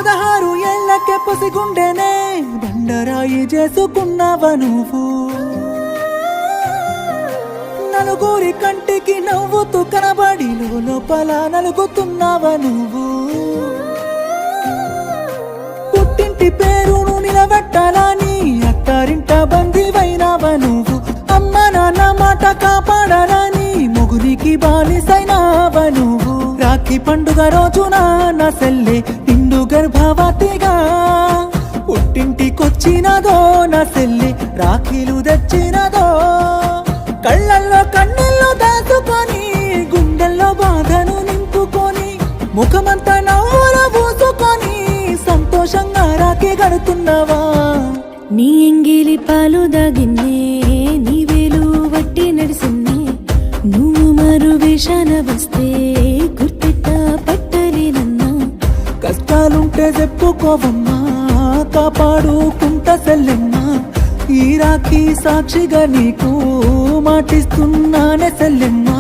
16 ఏళ్లకే పసిగుండెనే బండరాయి చేసుకున్నావా నువ్వు నలుగురి కంటికి నవ్వుతూ కనబడి లోపల నలుగుతున్నావా నువ్వు పుట్టింటి పేరును నిలబెట్టాలని అత్తారింట బందీవైనావా నువ్వు అమ్మ నాన్న మాట కాపాడాలని మొగునికి బానిసైనావా నువ్వు రాఖీ పండుగ రోజున నా సెల్లె నిండు గర్భవతిగా పుట్టింటికొచ్చినదో నా సెల్లె రాఖీలు తెచ్చినదో కళ్ళల్లో కన్నెల్లో దాచుకొని గుండెల్లో బాధను నింపుకొని ముఖమంతా నవ్వుల పూసుకొని సంతోషంగా రాఖీ కడుతున్నావా నీ ఎంగిలి పాలు దాగిన్నే నీ వేలు వట్టి నడిసిందే నువ్వు మరు వేషాన వస్తే గుర్తిట్ట పట్టలేనన్నా కష్టాలుంటే చెప్పుకోవమ్మా కాపాడుకుంటా సెల్లెమ్మా ఈ రాఖీ సాక్షిగా నీకు మాటిస్తున్నానే సెల్లెమ్మా